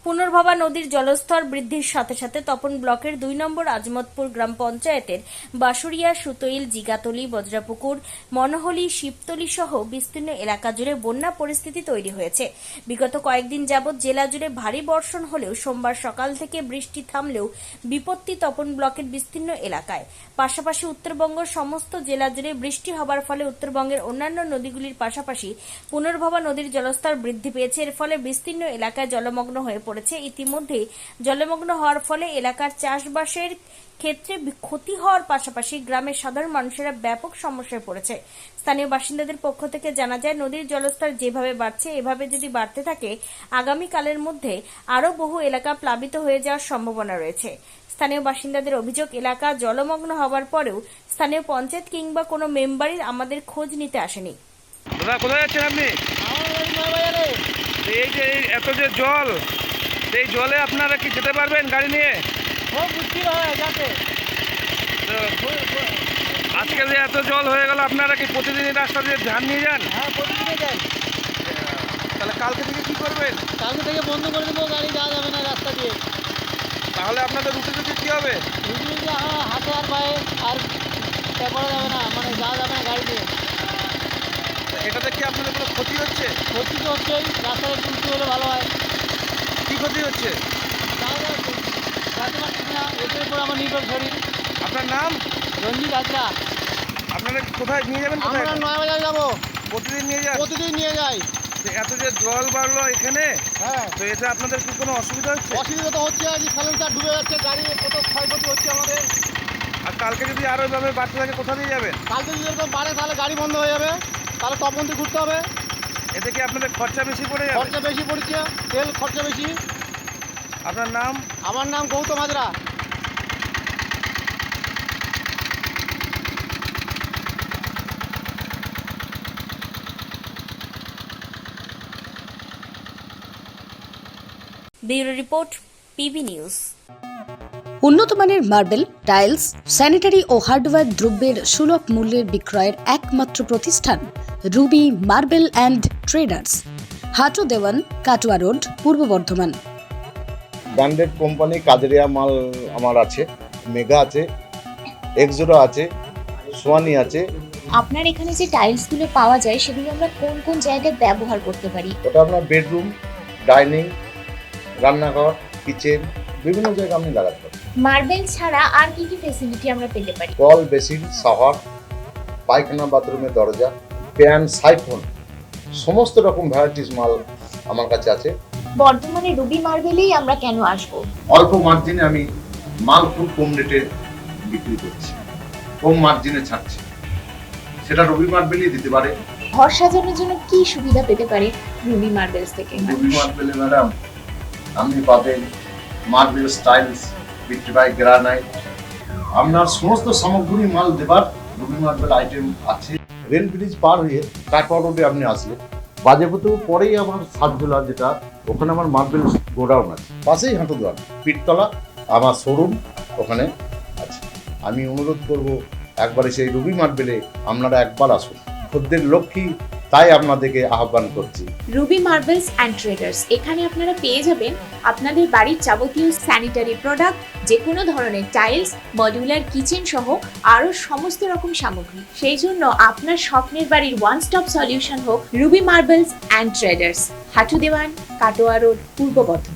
পুনর্ভবা নদীর জলস্তর বৃদ্ধির সাথে সাথে তপন ব্লকের 2 নম্বর আজমতপুর গ্রাম পঞ্চায়েতের বাসুরিয়া, সুতইল, জিগাতলি, বজ্রাপুকুর, মনোহলি, শিবতলি সহ বিস্তীর্ণ এলাকা জুড়ে বন্যা পরিস্থিতি তৈরি হয়েছে। বিগত কয়েকদিন যাবৎ জেলা জুড়ে ভারী বর্ষণ হলেও সোমবার সকাল থেকে বৃষ্টি থামলেও বিপত্তি তপন ব্লকের বিস্তীর্ণ এলাকায়। পাশাপাশি উত্তরবঙ্গের সমস্ত জেলা জুড়ে বৃষ্টি হবার ফলে উত্তরবঙ্গের অন্যান্য নদীগুলির পাশাপাশি পুনর্ভবা নদীর জলস্তর বৃদ্ধি পেয়েছে। এর ফলে বিস্তীর্ণ এলাকায় জলমগ্ন হয়ে পড়েছে। ইতিমধ্যে জলমগ্ন হওয়ার ফলে এলাকার চাষবাসের ক্ষেত্রে ক্ষতি হওয়ার পাশাপাশি গ্রামের সাধারণ মানুষেরা ব্যাপক সমস্যায় পড়েছে। স্থানীয় বাসিন্দাদের পক্ষ থেকে জানা যায়, নদীর জলস্তর যেভাবে বাড়ছে এভাবে যদি বাড়তে থাকে আগামীকালের মধ্যে আরও বহু এলাকা প্লাবিত হয়ে যাওয়ার সম্ভাবনা রয়েছে। স্থানীয় বাসিন্দাদের অভিযোগ, এলাকা জলমগ্ন হওয়ার পরেও স্থানীয় পঞ্চায়েত কিংবা কোনো মেম্বারই আমাদের খোঁজ নিতে আসেনি। দাদা, কোথায় যাচ্ছেন আপনি? এই যে এত যে জল, এই জলে আপনারা কি যেতে পারবেন গাড়ি নিয়ে? আজকে যে এত জল হয়ে গেল, আপনারা কি প্রতিদিন রাস্তা দিয়ে ধান নিয়ে যান? হ্যাঁ, প্রতিদিনই যাই। তাহলে কালকে থেকে কি করবেন? কালকে থেকে বন্ধ করে দেবো, গাড়ি যাওয়া যাবে না রাস্তা দিয়ে। তাহলে আপনাদের রুটি রুটি কি হবে? রুটি হাতে আর পায়ে আর করা যাবে না, মানে যাওয়া যাবে না গাড়ি দিয়ে। এটাতে কি আপনাদের কোনো ক্ষতি হচ্ছে? ক্ষতি তো হচ্ছেই, রাস্তায় একটু উঁচু হলে ভালো হয়। কি ক্ষতি হচ্ছে? যাওয়া যাচ্ছে পারছি না, এটার উপর আমার নির্ভর শরীর। আপনার নাম? রঞ্জিত হাজরা। আপনারা কোথায় নিয়ে যাবেন? কোথায় আমরা নয়াবাজার যাবো, প্রতিদিন নিয়ে যান? প্রতিদিন নিয়ে যাই। তো এত যে জল বাড়লো এখানে, হ্যাঁ, তো এতে আপনাদের কি কোনো অসুবিধা হচ্ছে? অসুবিধা তো হচ্ছে, আজ সাইলেন্সার ডুবে যাচ্ছে, গাড়ি কত ক্ষয়ক্ষতি হচ্ছে আমাদের। আর কালকে যদি আরো এভাবে বাড়তে থাকে কোথা দিয়ে যাবেন? কালকে যদি এরকম বাড়ে তাহলে গাড়ি বন্ধ হয়ে যাবে, তাহলে তপন দিয়ে ঘুরতে হবে। এতে কি আপনাদের খরচা বেশি পড়ে যাবে? খরচা বেশি পড়ছে, তেল খরচা বেশি। আপনার নাম? আমার নাম Gautam Hazra. Bureau report, PB news. উন্নত মানের মার্বেল, টাইলস, স্যানিটারি ও হার্ডওয়্যার দ্রব্যের সুলভ মূল্যের বিক্রয়ের একমাত্র প্রতিষ্ঠান Ruby marble and Traders, Hatu Dewan, Katwa road, পূর্ব বর্ধমান। ব্র্যান্ডেড কোম্পানি কাদেরিয়া মাল আমার আছে, মেগা আছে, এক্সোরো আছে, সোয়ানি আছে। আপনার এখানে যে টাইলসগুলো পাওয়া যায় সেগুলো আমরা কোন কোন জায়গায় ব্যবহার করতে পারি? ওটা আপনার বেডরুম, ডাইনিং, রান্নাঘর, কিচেন বিভিন্ন জায়গায় আপনি লাগাতে পারেন। মার্বেল ছাড়া আর কি কি ফ্যাসিলিটি আমরা পেতে পারি? কল, বেসিন, শাওয়ার, পায়খানা, বাথরুমের দরজা, প্যান, সাইফোন, সমস্ত রকম ভ্যারাইটিস মাল আমার কাছে আছে। বর্ধমানে রুবি মার্বেলেই আমরা কেন আসবো? অল্প মার্জিনে আমি মাল খুব কম রেটে বিক্রি করছি, কম মার্জিনে ছাড়ছি, সেটা রবি মার্বেলই দিতে পারে। ঘর সাজানোর জন্য কি সুবিধা পেতে পারে রুবি মার্বেলস থেকে? রবি মার্বেলে ম্যাডাম আপনি পাবেন মার্বেল স্টাইলস, ভিট্রিফাই গ্রানাইট, আপনার সমস্ত সামগ্রী মাল দেবার রবি মার্বেল আইটেম আছে। রেল ব্রিজ পার হয়ে কাটোয়া রোডে আপনি আসলে বাজেপুতো পরেই আমার সাতজোলা, যেটা ওখানে আমার মার্বেল গোডাউন আছে, পাশেই হাঁটু দোয়ান পিঠতলা আমার শোরুম ওখানে আছে। আমি অনুরোধ করব একবারে সেই রবি মার্বেলে আপনারা একবার আসুন, খদ্দের লক্ষ্মী তাই আপনাদেরকে আহ্বান করছি। রুবি মার্বেলস অ্যান্ড ট্রেডার্স, এখানে আপনারা পেয়ে যাবেন আপনাদের বাড়ির যাবতীয় স্যানিটারি প্রোডাক্ট, যে কোনো ধরনের টাইলস, মডিউলার কিচেন সহ আরও সমস্ত রকম সামগ্রী। সেই জন্য আপনার স্বপ্নের বাড়ির ওয়ান স্টপ সলিউশন হোক Ruby Marbles and Traders, Hatu Dewan, Katwa road, পূর্ব বর্ধমান।